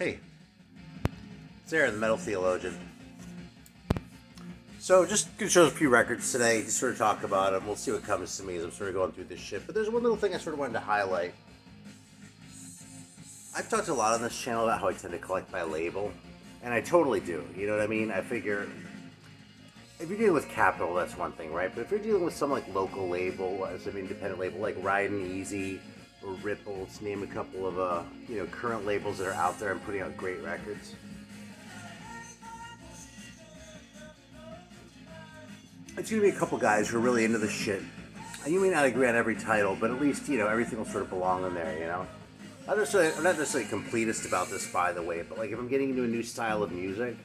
Hey, it's Aaron, the Metal Theologian. So, just gonna show a few records today, just sort of talk about them. We'll see what comes to me as I'm sort of going through this shit. But there's one little thing I sort of wanted to highlight. I've talked a lot on this channel about how I tend to collect by label, and I totally do. You know what I mean? I figure if you're dealing with Capital, that's one thing, right? But if you're dealing with some like local label, as an independent label, like Riding Easy or Ripple, to name a couple of current labels that are out there and putting out great records. It's going to be a couple guys who are really into the shit. And you may not agree on every title, but at least, everything will sort of belong in there, I'm not necessarily completist about this, by the way, but like if I'm getting into a new style of music,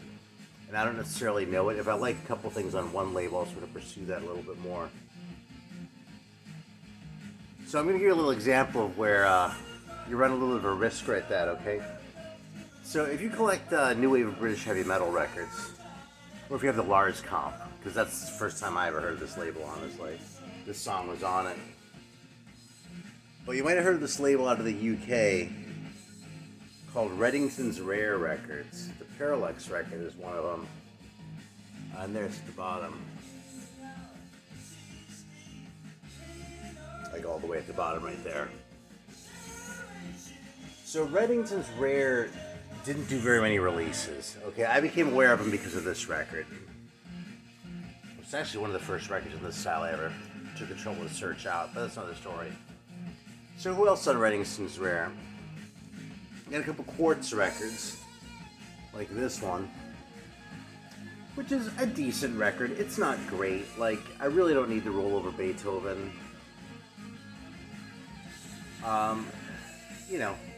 and I don't necessarily know it, if I like a couple things on one label, I'll sort of pursue that a little bit more. So I'm going to give you a little example of where you run a little bit of a risk right there, okay? So if you collect new wave of British heavy metal records, or if you have the Lars comp, because that's the first time I ever heard of this label, honestly. This song was on it. Well, you might have heard of this label out of the UK called Reddington Rare Records. The Parallax record is one of them. And there's the bottom. Like all the way at the bottom right there. So Reddington Rare didn't do very many releases. Okay, I became aware of them because of this record. It's actually one of the first records in this style I ever took the trouble to search out, but that's another story. So who else on Reddington Rare? Got a couple Quartz records, like this one, which is a decent record. It's not great. Like, I really don't need to roll over Beethoven.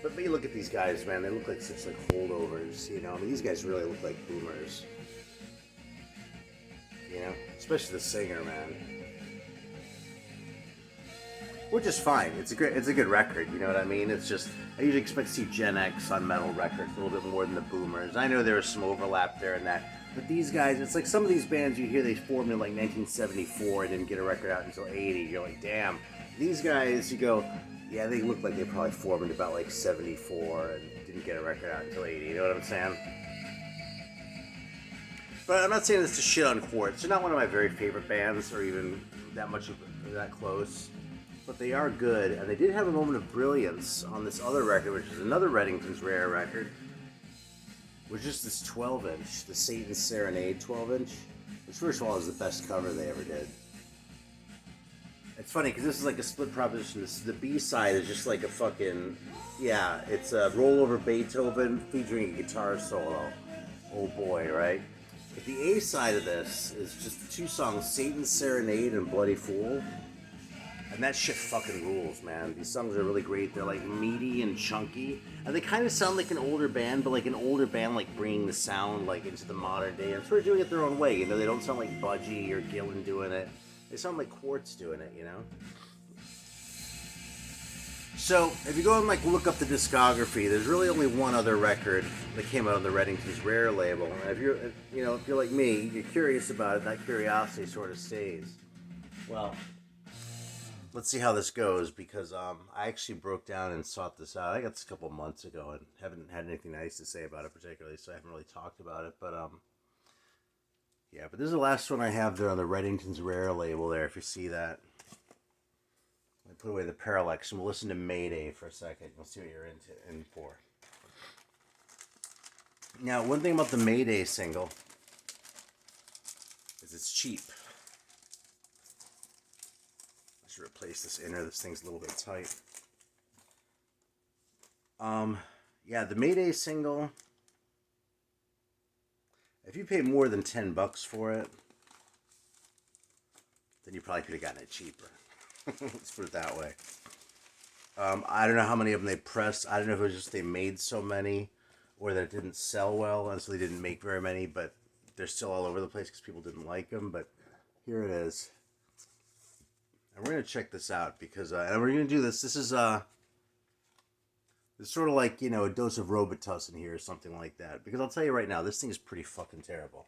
But you look at these guys, man, they look like such like holdovers, I mean, these guys really look like boomers. Especially the singer, man. Which is fine. It's a good record, you know what I mean? It's just, I usually expect to see Gen X on metal records a little bit more than the boomers. I know there is some overlap there in that, but these guys, it's like some of these bands you hear they formed in like 1974 and didn't get a record out until 80. You're like, damn. These guys, you go, yeah, they look like they probably formed in about like 74 and didn't get a record out until 80. You know what I'm saying? But I'm not saying this to shit on Quartz. They're not one of my very favorite bands, or even that close. But they are good, and they did have a moment of brilliance on this other record, which is another Reddington Rare record, which is this 12-inch, the Satan's Serenade 12-inch, which first of all is the best cover they ever did. It's funny, because this is like a split proposition. The B-side is just like a fucking, it's a rollover Beethoven featuring a guitar solo. Oh boy, right? But the A-side of this is just the two songs, Satan's Serenade and Bloody Fool. And that shit fucking rules, man. These songs are really great. They're like meaty and chunky. And they kind of sound like an older band, but like an older band like bringing the sound like into the modern day and sort of doing it their own way. They don't sound like Budgie or Gillan doing it. They sound like Quartz doing it, So, if you go and like look up the discography, there's really only one other record that came out on the Reddington Rare label. And if you're like me, you're curious about it, that curiosity sort of stays. Well, let's see how this goes, because I actually broke down and sought this out. I got this a couple months ago and haven't had anything nice to say about it particularly, so I haven't really talked about it. But but this is the last one I have there on the Reddington Rare label there, if you see that. I put away the Parallax, and we'll listen to Mayday for a second. We'll see what you're in for. Now, one thing about the Mayday single is it's cheap. I should replace this inner. This thing's a little bit tight. The Mayday single, if you pay more than $10 for it, then you probably could have gotten it cheaper. Let's put it that way. I don't know how many of them they pressed. I don't know if it was just they made so many, or that it didn't sell well, and so they didn't make very many, but they're still all over the place because people didn't like them. But here it is. And we're going to check this out, because and we're going to do this. This is it's sort of like, a dose of Robitussin here or something like that. Because I'll tell you right now, this thing is pretty fucking terrible.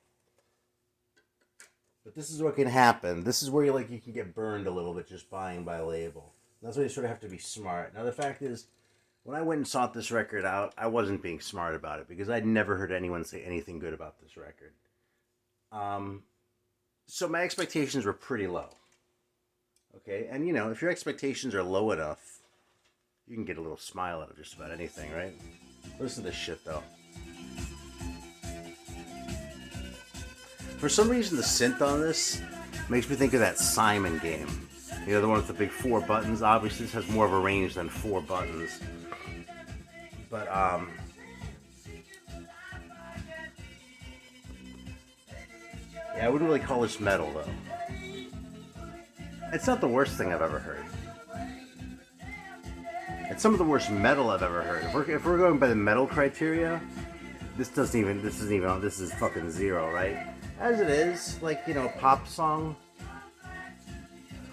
But this is what can happen. This is where you can get burned a little bit just buying by label. That's why you sort of have to be smart. Now the fact is, when I went and sought this record out, I wasn't being smart about it because I'd never heard anyone say anything good about this record. So my expectations were pretty low. Okay, and you know, if your expectations are low enough, you can get a little smile out of just about anything, right? Listen to this shit though. For some reason, the synth on this makes me think of that Simon game. You know, the one with the big 4 buttons. Obviously, this has more of a range than 4 buttons. But, yeah, I wouldn't really call this metal, though. It's not the worst thing I've ever heard. It's some of the worst metal I've ever heard. If we're going by the metal criteria, this is fucking 0, right? As it is, like, you know, a pop song,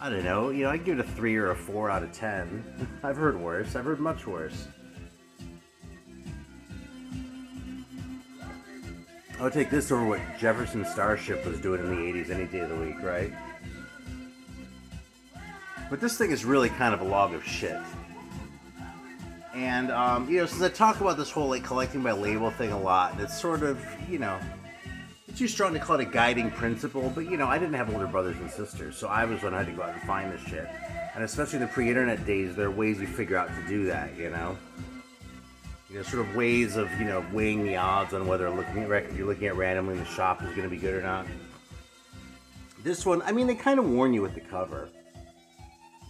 I don't know, you know, I give it a 3 or a 4 out of 10. I've heard worse. I've heard much worse. I would take this over what Jefferson Starship was doing in the 80s any day of the week, right? But this thing is really kind of a log of shit. And, you know, since I talk about this whole, like, collecting by label thing a lot, and it's sort of, you know, it's too strong to call it a guiding principle, but, you know, I didn't have older brothers and sisters, so I was the one who had to go out and find this shit. And especially in the pre-internet days, there are ways you figure out to do that, you know? You know, sort of ways of, you know, weighing the odds on whether you're looking at randomly in the shop is going to be good or not. This one, I mean, they kind of warn you with the cover.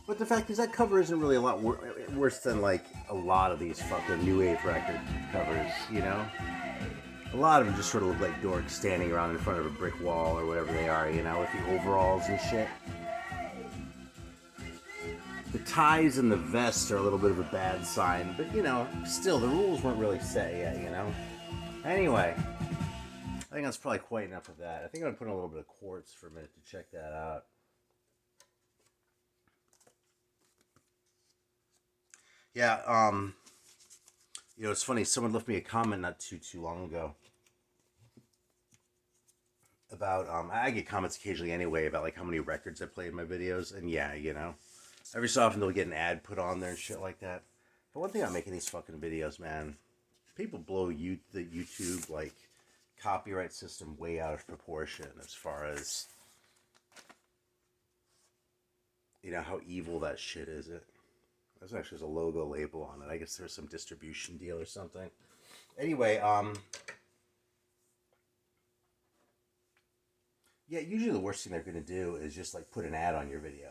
But the fact is that cover isn't really a lot worse than, like, a lot of these fucking new age record covers, you know? A lot of them just sort of look like dorks standing around in front of a brick wall or whatever they are, you know, with the overalls and shit. The ties and the vests are a little bit of a bad sign, but, you know, still, the rules weren't really set yet, you know? Anyway, I think that's probably quite enough of that. I think I'm going to put in a little bit of quartz for a minute to check that out. Yeah, you know, it's funny, someone left me a comment not too long ago about, I get comments occasionally anyway about, like, how many records I play in my videos, and yeah, you know, every so often they'll get an ad put on there and shit like that. But one thing about making these fucking videos, man, people blow the YouTube, like, copyright system way out of proportion as far as, you know, how evil that shit is. There's actually a logo label on it. I guess there's some distribution deal or something. Anyway, yeah, usually the worst thing they're going to do is just, like, put an ad on your video.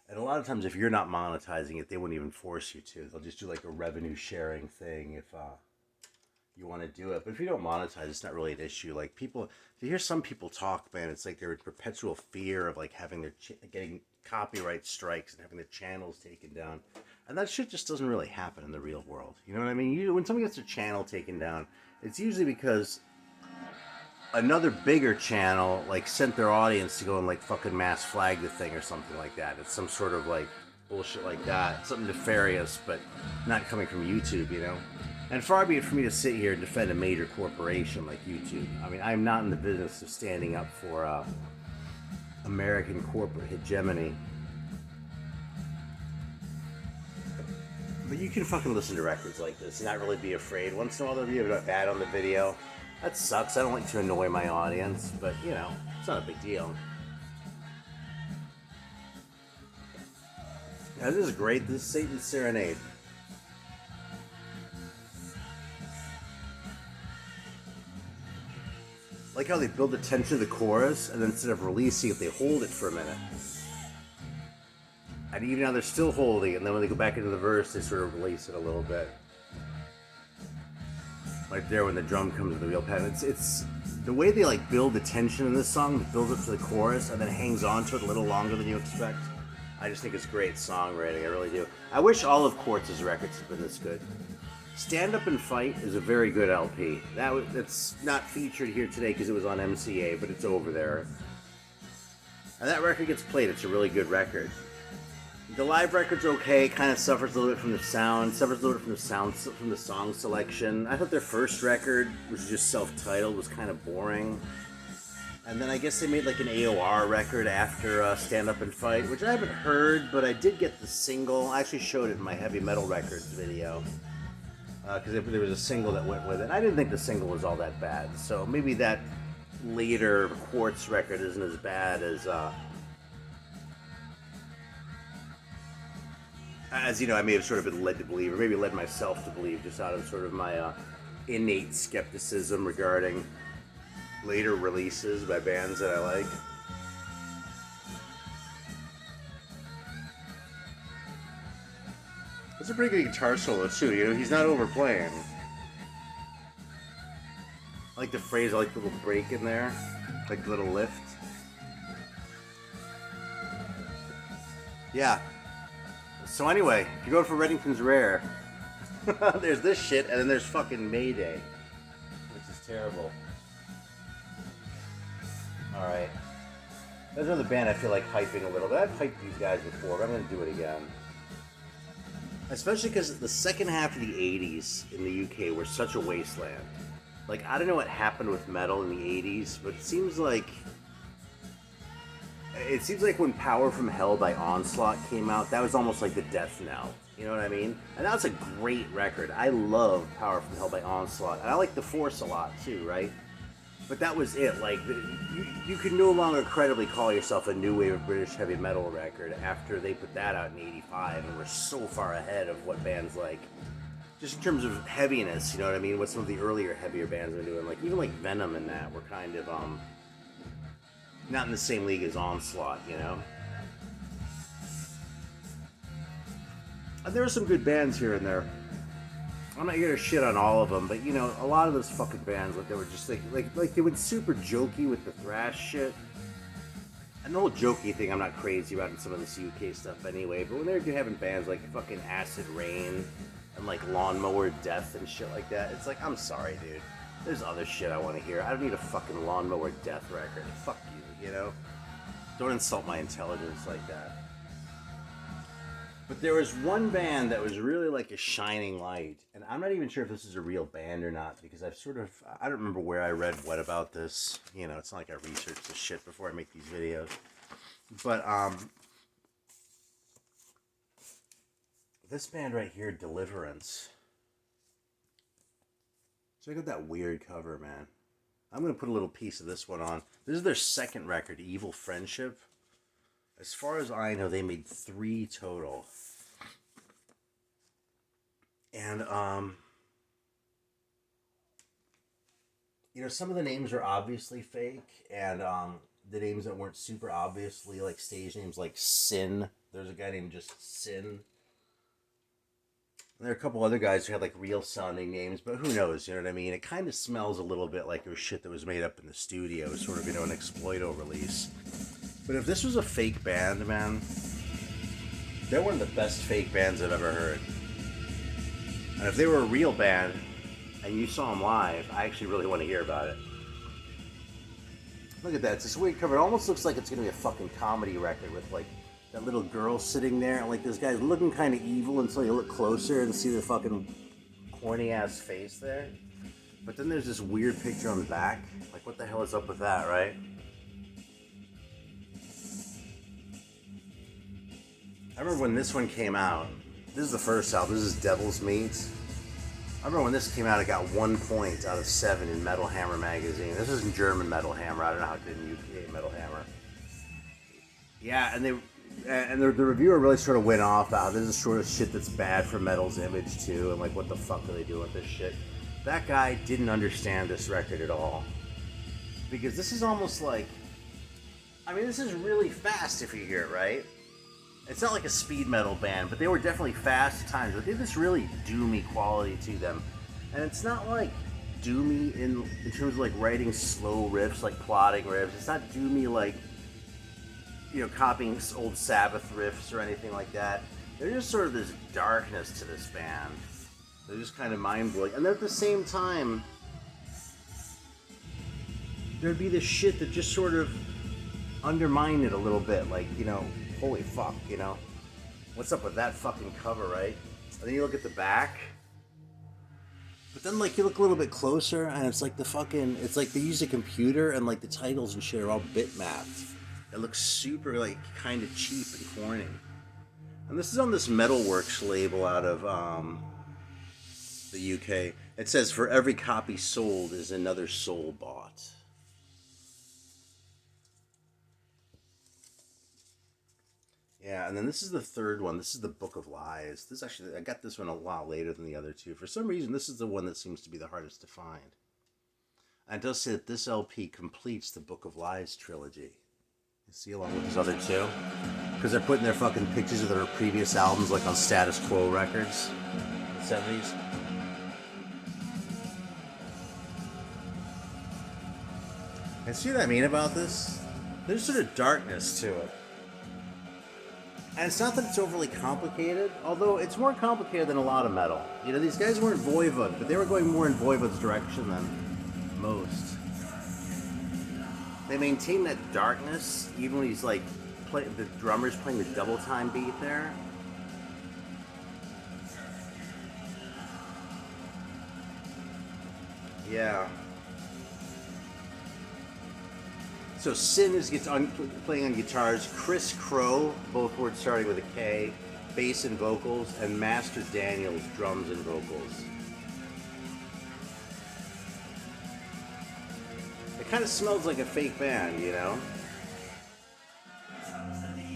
And a lot of times if you're not monetizing it, they won't even force you to. They'll just do, like, a revenue sharing thing if you want to do it. But if you don't monetize, it's not really an issue. Like, people, to hear some people talk, man, it's like they're in perpetual fear of, like, having their getting copyright strikes and having their channels taken down. And that shit just doesn't really happen in the real world. You know what I mean? When someone gets their channel taken down, it's usually because another bigger channel, like, sent their audience to go and, like, fucking mass flag the thing or something like that. It's some sort of, like, bullshit like that. Something nefarious, but not coming from YouTube, you know? And far be it for me to sit here and defend a major corporation like YouTube. I mean, I'm not in the business of standing up for American corporate hegemony. But you can fucking listen to records like this and not really be afraid. Once in a while there'll be a ad on the video. That sucks. I don't like to annoy my audience, but, you know, it's not a big deal. Now, this is great. This is Satan's Serenade. Like how they build the tension of the chorus, and then instead of releasing it, they hold it for a minute. And even now they're still holding, and then when they go back into the verse, they sort of release it a little bit. Like there when the drum comes to the real pattern. It's the way they, like, build the tension in this song, that builds up to the chorus, and then hangs on to it a little longer than you expect. I just think it's great songwriting, I really do. I wish all of Quartz's records had been this good. Stand Up and Fight is a very good LP. It's not featured here today because it was on MCA, but it's over there. And that record gets played. It's a really good record. The live record's okay. Kind of suffers a little bit from the sound. Suffers a little bit from the song selection. I thought their first record, which is just self-titled, was kind of boring. And then I guess they made like an AOR record after Stand Up and Fight, which I haven't heard, but I did get the single. I actually showed it in my Heavy Metal Records video. Because there was a single that went with it. I didn't think the single was all that bad. So maybe that later Quartz record isn't as bad as you know, I may have sort of been led to believe, or maybe led myself to believe, just out of sort of my innate skepticism regarding later releases by bands that I like. That's a pretty good guitar solo too, you know, he's not overplaying. I like the phrase, I like the little break in there, like the little lift. Yeah. So anyway, if you're going for Reddington's Rare, there's this shit, and then there's fucking Mayday, which is terrible. Alright. There's another band I feel like hyping a little bit. I've hyped these guys before, but I'm going to do it again. Especially because the second half of the 80s in the UK were such a wasteland. Like, I don't know what happened with metal in the 80s, but it seems like when Power from Hell by Onslaught came out, that was almost like the death knell. You know what I mean? And that's a great record. I love Power from Hell by Onslaught. And I like The Force a lot too, right? But that was it. Like, you could no longer credibly call yourself a new wave of British heavy metal record after they put that out in '85, and we're so far ahead of what bands like, just in terms of heaviness, you know what I mean? What some of the earlier heavier bands were doing, like even like Venom and that were kind of not in the same league as Onslaught, you know. And there are some good bands here and there. I'm not here to shit on all of them, but you know, a lot of those fucking bands, like they were just like they went super jokey with the thrash shit. And the whole jokey thing, I'm not crazy about in some of this UK stuff anyway. But when they're having bands like fucking Acid Rain and like Lawnmower Death and shit like that, it's like, I'm sorry, dude. There's other shit I want to hear. I don't need a fucking Lawnmower Death record. Fuck you, you know? Don't insult my intelligence like that. But there was one band that was really like a shining light, and I'm not even sure if this is a real band or not, because I don't remember where I read what about this. You know, it's not like I research this shit before I make these videos. But this band right here, Deliverance. Check out that weird cover, man. I'm gonna put a little piece of this one on. This is their second record, Evil Friendship. As far as I know, they made 3 total. And, you know, some of the names are obviously fake, and the names that weren't super obviously, like stage names like Sin. There's a guy named just Sin. And there are a couple other guys who had like real sounding names, but who knows, you know what I mean? It kind of smells a little bit like it was shit that was made up in the studio, sort of, you know, an Exploito release. But if this was a fake band, man, they're one of the best fake bands I've ever heard. And if they were a real band, and you saw them live, I actually really want to hear about it. Look at that, it's this weird cover. It almost looks like it's going to be a fucking comedy record with, like, that little girl sitting there, and, like, this guy's looking kind of evil until you look closer and see the fucking corny-ass face there. But then there's this weird picture on the back. Like, what the hell is up with that, right? I remember when this one came out. This is the first album. This is Devil's Meat. I remember when this came out, it got 1 point out of 7 in Metal Hammer magazine. This is in German Metal Hammer. I don't know how it did in UK Metal Hammer. Yeah, and the reviewer really sort of went off about this is sort of shit that's bad for metal's image too, and like, what the fuck are they doing with this shit? That guy didn't understand this record at all. Because this is almost like, I mean, this is really fast if you hear it, right? It's not like a speed metal band, but they were definitely fast at times. But they have this really doomy quality to them. And it's not like doomy in terms of like writing slow riffs, like plotting riffs. It's not doomy like, you know, copying old Sabbath riffs or anything like that. There's just sort of this darkness to this band. They're just kind of mind-blowing. And at the same time, there'd be this shit that just sort of undermined it a little bit. Like, you know, holy fuck, you know? What's up with that fucking cover, right? And then you look at the back. then, like, you look a little bit closer, and it's like it's like they use a computer, and, like, the titles and shit are all bitmapped. It looks super, like, kind of cheap and corny. And this is on this Metalworks label out of, the UK. It says, for every copy sold is another soul bought. Yeah, and then this is the third one. This is the Book of Lies. This actually, I got this one a lot later than the other two. For some reason, this is the one that seems to be the hardest to find. And it does say that this LP completes the Book of Lies trilogy. You see, along with these other two? Because they're putting their fucking pictures of their previous albums, like on Status Quo Records in the 70s. And see what I mean about this? There's sort of darkness to it. And it's not that it's overly complicated, although it's more complicated than a lot of metal. You know, these guys weren't Voivod, but they were going more in Voivod's direction than most. They maintain that darkness, even when he's like, the drummer's playing the double time beat there. Yeah. So Sin is playing on guitars, Chris Crow, both words starting with a K, bass and vocals, and Master Daniels, drums and vocals. It kind of smells like a fake band, you know?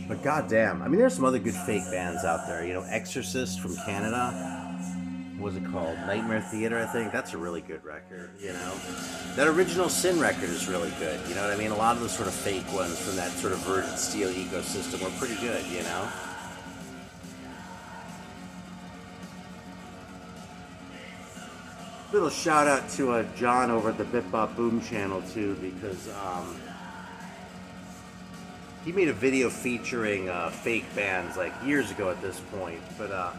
But goddamn, I mean, there's some other good fake bands out there. You know, Exorcist from Canada. What was it called? Nightmare Theater, I think. That's a really good record, you know? That original Sin record is really good, you know what I mean? A lot of the sort of fake ones from that sort of Virgin Steel ecosystem were pretty good, you know? Little shout out to John over at the Bip Bop Boom channel, too, because he made a video featuring fake bands, like, years ago at this point, but,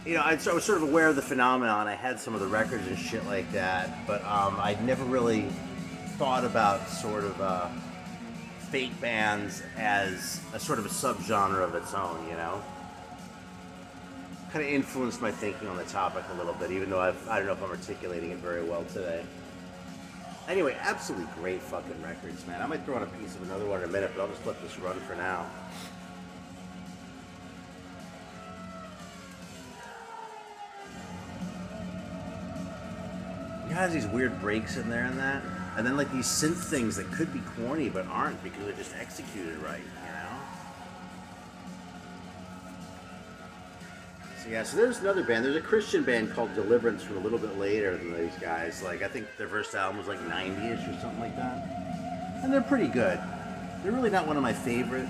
you know, I was sort of aware of the phenomenon. I had some of the records and shit like that, but I'd never really thought about sort of fake bands as a sort of a subgenre of its own, you know? Kind of influenced my thinking on the topic a little bit, even though I don't know if I'm articulating it very well today. Anyway, absolutely great fucking records, man. I might throw on a piece of another one in a minute, but I'll just let this run for now. It has these weird breaks in there and that, and then like these synth things that could be corny but aren't because they're just executed right, you know? So yeah, so there's another band. There's a Christian band called Deliverance from a little bit later than these guys. Like, I think their first album was like 90-ish or something like that. And they're pretty good. They're really not one of my favorite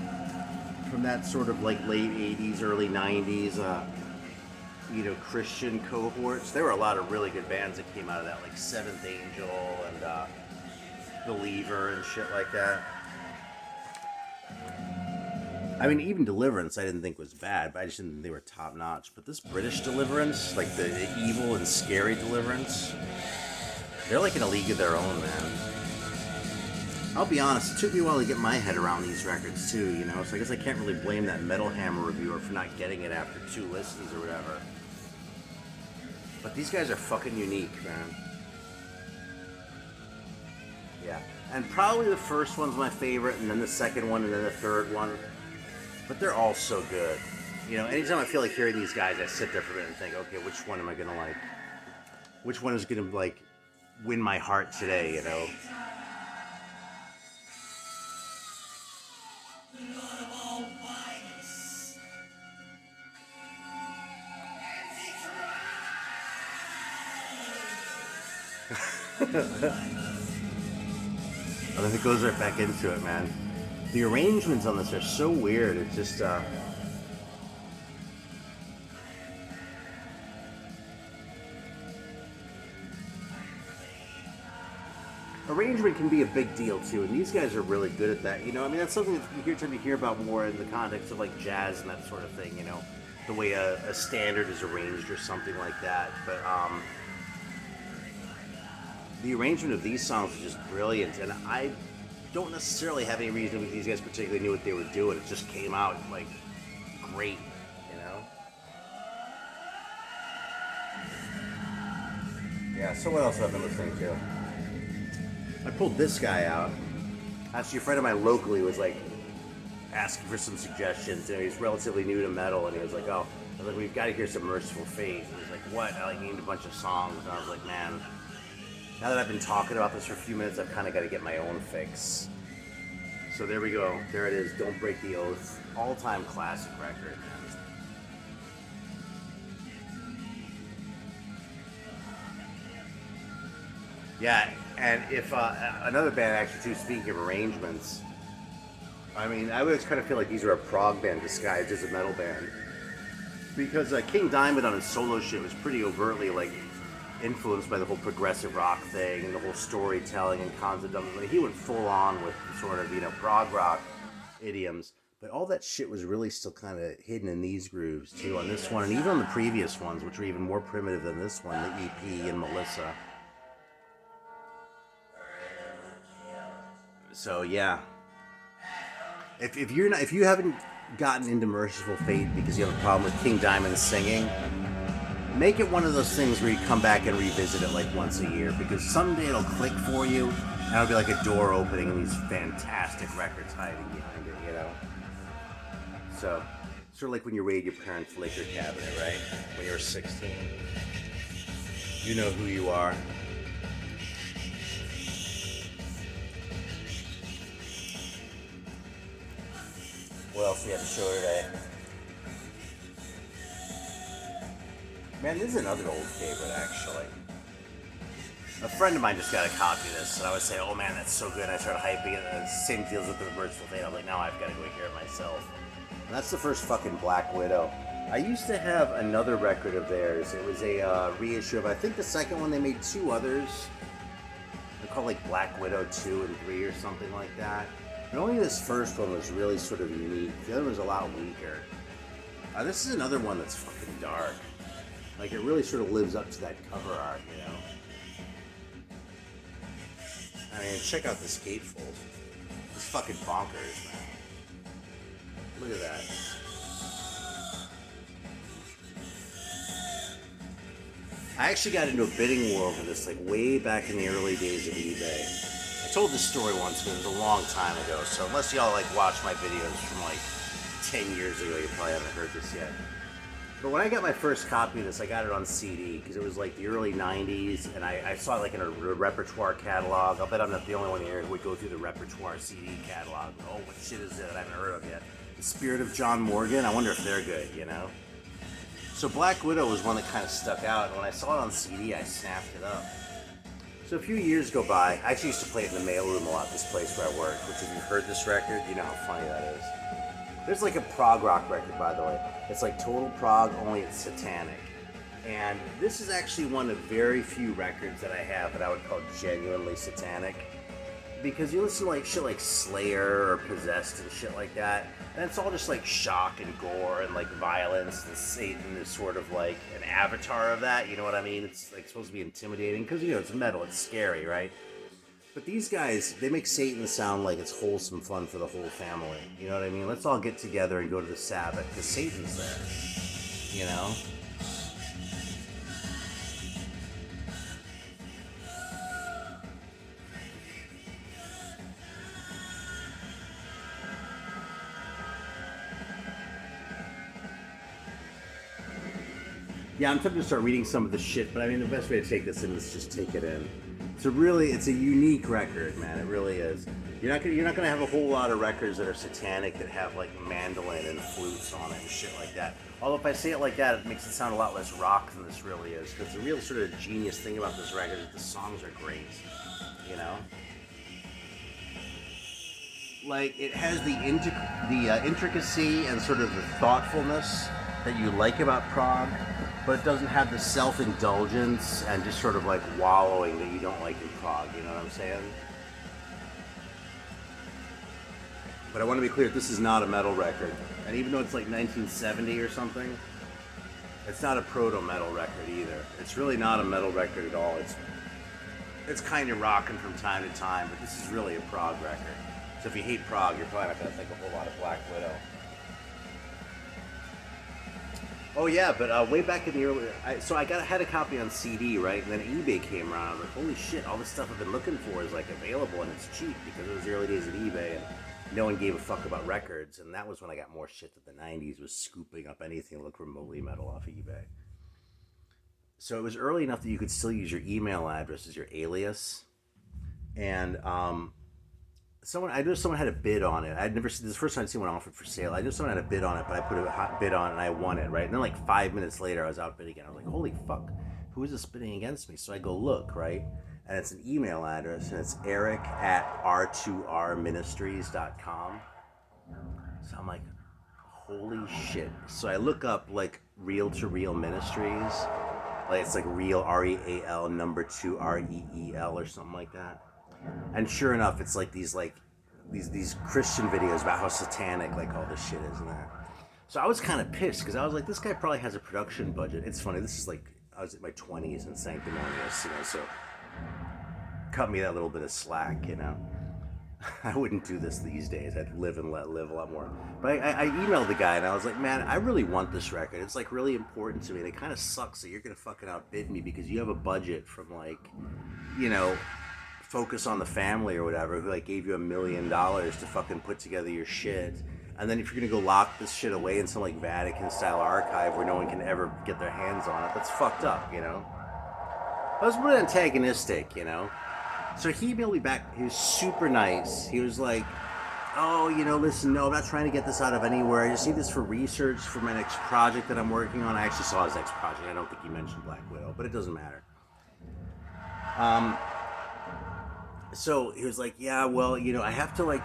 from that sort of like late 80s, early 90s, you know, Christian cohorts. There were a lot of really good bands that came out of that, like Seventh Angel and Believer and shit like that. I mean, even Deliverance I didn't think was bad, but I just didn't think they were top notch. But this British Deliverance, like the evil and scary Deliverance, they're like in a league of their own, man. I'll be honest, it took me a while to get my head around these records too, you know, so I guess I can't really blame that Metal Hammer reviewer for not getting it after 2 listens or whatever. But these guys are fucking unique, man. Yeah. And probably the first one's my favorite, and then the second one, and then the third one. But they're all so good. You know, anytime I feel like hearing these guys, I sit there for a minute and think, okay, which one am I gonna like? Which one is gonna, like, win my heart today, you know? And then it goes right back into it, man. The arrangements on this are so weird. It's just, arrangement can be a big deal too, and these guys are really good at that. You know, I mean, that's something that you tend to hear about more in the context of like jazz and that sort of thing. You know, the way a standard is arranged or something like that. But the arrangement of these songs is just brilliant, and I don't necessarily have any reason that these guys particularly knew what they were doing. It just came out like great, you know. Yeah, so what else have I been listening to? I pulled this guy out. Actually, a friend of mine locally was like asking for some suggestions. You know, he's relatively new to metal, and he was like, "Oh, I was like, we've got to hear some Mercyful Fate." And he's like, "What?" I like named a bunch of songs, and I was like, "Man, now that I've been talking about this for a few minutes, I've kind of got to get my own fix." So there we go. There it is. Don't Break the Oath. All-time classic record. Yeah, and if another band actually too, speaking of arrangements, I mean, I always kind of feel like these are a prog band disguised as a metal band. Because King Diamond on his solo shit was pretty overtly like influenced by the whole progressive rock thing and the whole storytelling and concept of it. Like, he went full on with sort of, you know, prog rock idioms. But all that shit was really still kind of hidden in these grooves too on this one, and even on the previous ones, which were even more primitive than this one, the EP and Melissa. So yeah, if you haven't gotten into Mercyful Fate because you have a problem with King Diamond singing, make it one of those things where you come back and revisit it like once a year, because someday it'll click for you and it'll be like a door opening and these fantastic records hiding behind it, you know? So, sort of like when you raid your parents' liquor cabinet, right? When you were 16. You know who you are. What else do we have to show today? Man, this is another old favorite, actually. A friend of mine just got a copy of this, and I would say, "Oh man, that's so good." I started hyping it, and the same deals with the Mercyful Fate. I'm like, now I've got to go hear it myself. And that's the first fucking Black Widow. I used to have another record of theirs. It was a reissue of, I think the second one, they made two others. They're called like Black Widow 2 and 3 or something like that. But only this first one was really sort of unique. The other one was a lot weaker. This is another one that's fucking dark. Like, it really sort of lives up to that cover art, you know? I mean, check out this gatefold. It's fucking bonkers, man. Look at that. I actually got into a bidding war over this, like, way back in the early days of eBay. I told this story once, but it was a long time ago, so unless y'all, like, watch my videos from, like, 10 years ago, you probably haven't heard this yet. But when I got my first copy of this, I got it on CD, because it was, like, the early 90s, and I saw it, like, in a repertoire catalog. I'll bet I'm not the only one here who would go through the repertoire CD catalog. Oh, what shit is it that I haven't heard of yet? The Spirit of John Morgan? I wonder if they're good, you know? So Black Widow was one that kind of stuck out, and when I saw it on CD, I snapped it up. So a few years go by. I actually used to play it in the mailroom a lot, this place where I work, which if you've heard this record, you know how funny that is. There's like a prog rock record, by the way. It's like total prog, only it's satanic. And this is actually one of very few records that I have that I would call genuinely satanic. Because you listen to like shit like Slayer or Possessed and shit like that, and it's all just like shock and gore and like violence, and Satan is sort of like an avatar of that, you know what I mean? It's like supposed to be intimidating because, you know, it's metal, it's scary, right? But these guys, they make Satan sound like it's wholesome fun for the whole family, you know what I mean? Let's all get together and go to the Sabbath because Satan's there, you know? Yeah, I'm tempted to start reading some of the shit, but I mean, the best way to take this in is just take it in. It's a unique record, man. It really is. You're not gonna have a whole lot of records that are satanic that have like mandolin and flutes on it and shit like that. Although if I say it like that, it makes it sound a lot less rock than this really is. Because the real sort of genius thing about this record is the songs are great. You know, like it has the intricacy and sort of the thoughtfulness that you like about prog, but it doesn't have the self-indulgence and just sort of like wallowing that you don't like in prog, you know what I'm saying? But I want to be clear, this is not a metal record. And even though it's like 1970 or something, it's not a proto-metal record either. It's really not a metal record at all. It's kind of rocking from time to time, but this is really a prog record. So if you hate prog, you're probably not going to think a whole lot of Black Widow. Oh yeah, but way back in the early, so I had a copy on CD, right? And then eBay came around. I was like, holy shit! All this stuff I've been looking for is like available and it's cheap because it was the early days of eBay and no one gave a fuck about records. And that was when I got more shit that the '90s was scooping up anything that looked remotely metal off of eBay. So it was early enough that you could still use your email address as your alias, and I knew someone had a bid on it. I'd never seen this, the first time I'd seen one offered for sale. I knew someone had a bid on it, but I put a hot bid on it and I won it, right? And then like 5 minutes later, I was outbid again. I was like, holy fuck, who is this bidding against me? So I go look, right? And it's an email address, and it's eric@r2rministries.com. So I'm like, holy shit. So I look up like Real to Real Ministries. Like it's like real, REAL, number 2 REEL or something like that. And sure enough, it's like these Christian videos about how satanic like all this shit is and that. So I was kind of pissed because I was like, this guy probably has a production budget. It's funny. This is like I was in my 20s and sanctimonious, so cut me that little bit of slack, I wouldn't do this these days. I'd live and let live a lot more. But I emailed the guy and I was like, man, I really want this record. It's like really important to me. And it kind of sucks that you're gonna fucking outbid me because you have a budget from like, Focus on the Family or whatever, who like gave you $1 million to fucking put together your shit. And then if you're gonna go lock this shit away in some like Vatican style archive where no one can ever get their hands on it, that's fucked up, I was really antagonistic, So he emailed me back. He was super nice. He was like, oh, listen, no, I'm not trying to get this out of anywhere. I just need this for research for my next project that I'm working on. I actually saw his next project. I don't think he mentioned Black Widow, but it doesn't matter. So he was like, yeah, well, I have to like,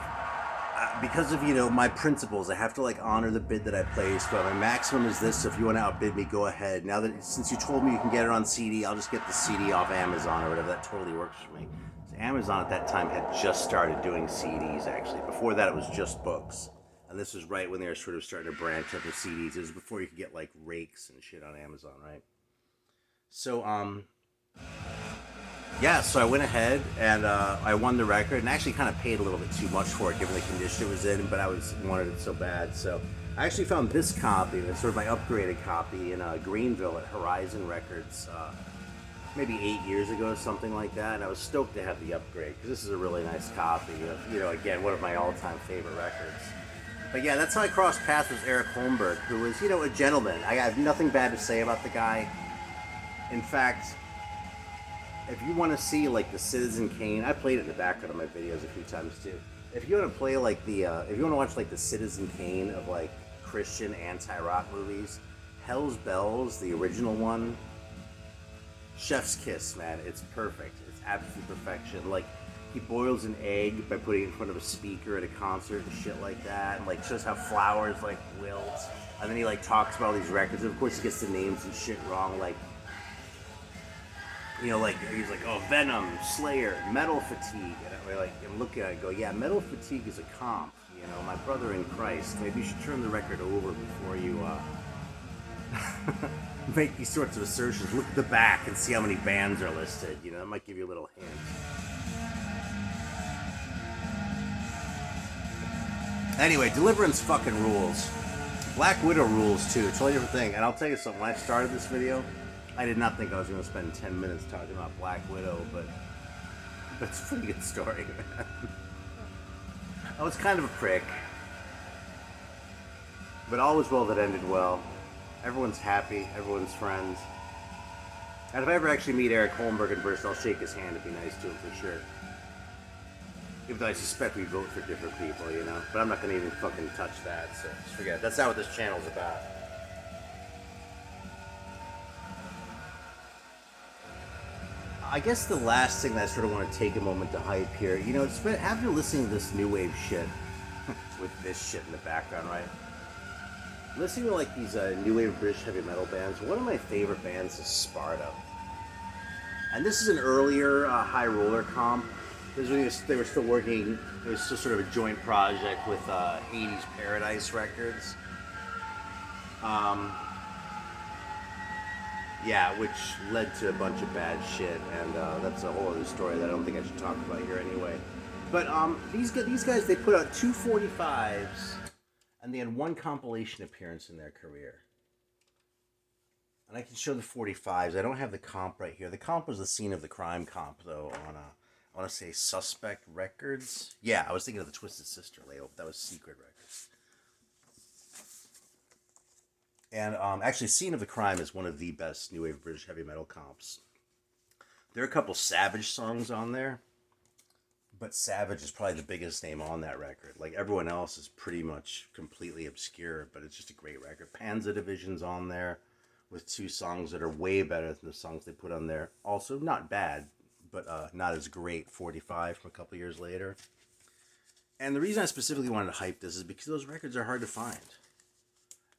because of, my principles, I have to like honor the bid that I placed, but my maximum is this, so if you want to outbid me, go ahead. Now that, since you told me you can get it on CD, I'll just get the CD off Amazon or whatever. That totally works for me. So Amazon at that time had just started doing CDs, actually. Before that, it was just books. And this was right when they were sort of starting to branch up with CDs. It was before you could get like rakes and shit on Amazon, right? So, yeah, so I went ahead and I won the record and actually kind of paid a little bit too much for it given the condition it was in, but I wanted it so bad. So I actually found this copy, it's sort of my upgraded copy in Greenville at Horizon Records maybe 8 years ago or something like that, and I was stoked to have the upgrade because this is a really nice copy of, again, one of my all-time favorite records. But yeah, that's how I crossed paths with Eric Holmberg, who was, a gentleman. I have nothing bad to say about the guy. In fact, if you want to see like the Citizen Kane, I played it in the background of my videos a few times too. If you want to play like if you want to watch like the Citizen Kane of like Christian anti-rock movies, Hell's Bells, the original one, chef's kiss, man. It's perfect. It's absolute perfection. Like he boils an egg by putting it in front of a speaker at a concert and shit like that, and like shows how flowers like wilt, and then he like talks about all these records. And of course, he gets the names and shit wrong, like. Like he's like, oh, Venom, Slayer, Metal Fatigue, and I'm looking at it and go, yeah, Metal Fatigue is a comp. My brother in Christ. Maybe you should turn the record over before you make these sorts of assertions. Look at the back and see how many bands are listed. That might give you a little hint. Anyway, Deliverance fucking rules. Black Widow rules too. Totally different thing. And I'll tell you something. When I started this video, I did not think I was going to spend 10 minutes talking about Black Widow, but it's a pretty good story, man. I was kind of a prick. But all was well that ended well. Everyone's happy. Everyone's friends. And if I ever actually meet Eric Holmberg in person, I'll shake his hand and be nice to him for sure. Even though I suspect we vote for different people, But I'm not going to even fucking touch that, so just forget it. That's not what this channel's about. I guess the last thing that I sort of want to take a moment to hype here, after listening to this new wave shit, with this shit in the background, right? Listening to like these new wave British heavy metal bands, one of my favorite bands is Sparta. And this is an earlier High Roller comp. This was they were still working, it was still sort of a joint project with Hades Paradise Records. Yeah, which led to a bunch of bad shit, and that's a whole other story that I don't think I should talk about here anyway. But these guys, they put out 2 45s, and they had one compilation appearance in their career. And I can show the 45s. I don't have the comp right here. The comp was the Scene of the Crime comp, though, on I want to say Suspect Records. Yeah, I was thinking of the Twisted Sister label, but that was Secret Records. And actually, Scene of the Crime is one of the best new wave British heavy metal comps. There are a couple Savage songs on there, but Savage is probably the biggest name on that record. Like, everyone else is pretty much completely obscure, but it's just a great record. Panzer Division's on there with 2 songs that are way better than the songs they put on there. Also, not bad, but not as great. 45 from a couple years later. And the reason I specifically wanted to hype this is because those records are hard to find.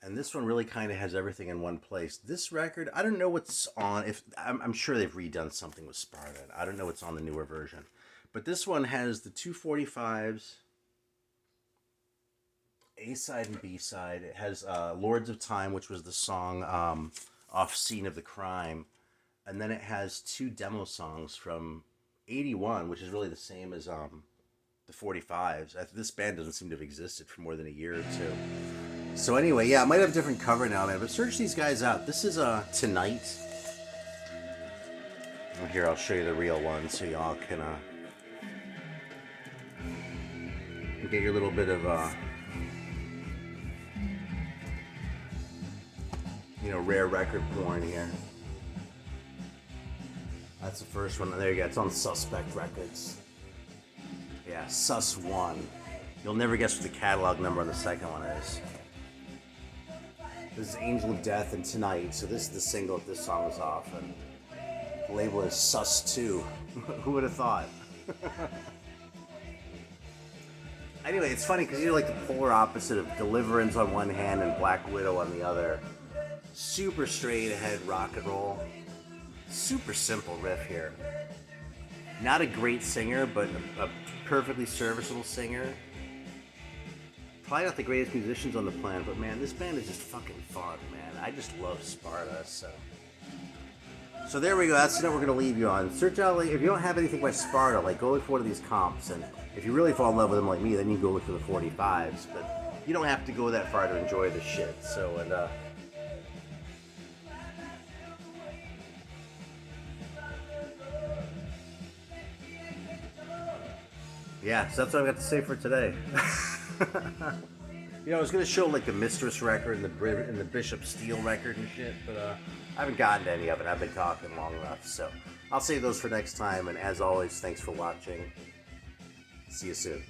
And this one really kind of has everything in one place. This record, I don't know what's on. If I'm sure they've redone something with Sparta. I don't know what's on the newer version. But this one has the 245s, A-side and B-side. It has Lords of Time, which was the song off Scene of the Crime. And then it has 2 demo songs from 81, which is really the same as the 45s. This band doesn't seem to have existed for more than a year or 2. So anyway, yeah, it might have a different cover now, man. But search these guys out. This is Tonight. And here, I'll show you the real one so y'all can get your little bit of rare record porn here. That's the first one. There you go. It's on Suspect Records. Yeah, Sus 1. You'll never guess what the catalog number on the second one is. This is Angel of Death and Tonight. So this is the single that this song is off. And the label is Sus 2. Who would have thought? Anyway, it's funny because you're like the polar opposite of Deliverance on one hand and Black Widow on the other. Super straight ahead rock and roll. Super simple riff here. Not a great singer, but a perfectly serviceable singer. Probably not the greatest musicians on the planet, but man, this band is just fucking fun, man. I just love Sparta, so there we go. That's the note we're gonna leave you on. Search out, like, if you don't have anything by Sparta, like, go look for one of these comps, and if you really fall in love with them like me, then you can go look for the 45s. But you don't have to go that far to enjoy the shit. So yeah, so that's what I've got to say for today. I was going to show like the Mistress record and the Bishop Steel record and shit, but I haven't gotten to any of it. I've been talking long enough, so I'll save those for next time. And as always, thanks for watching. See you soon.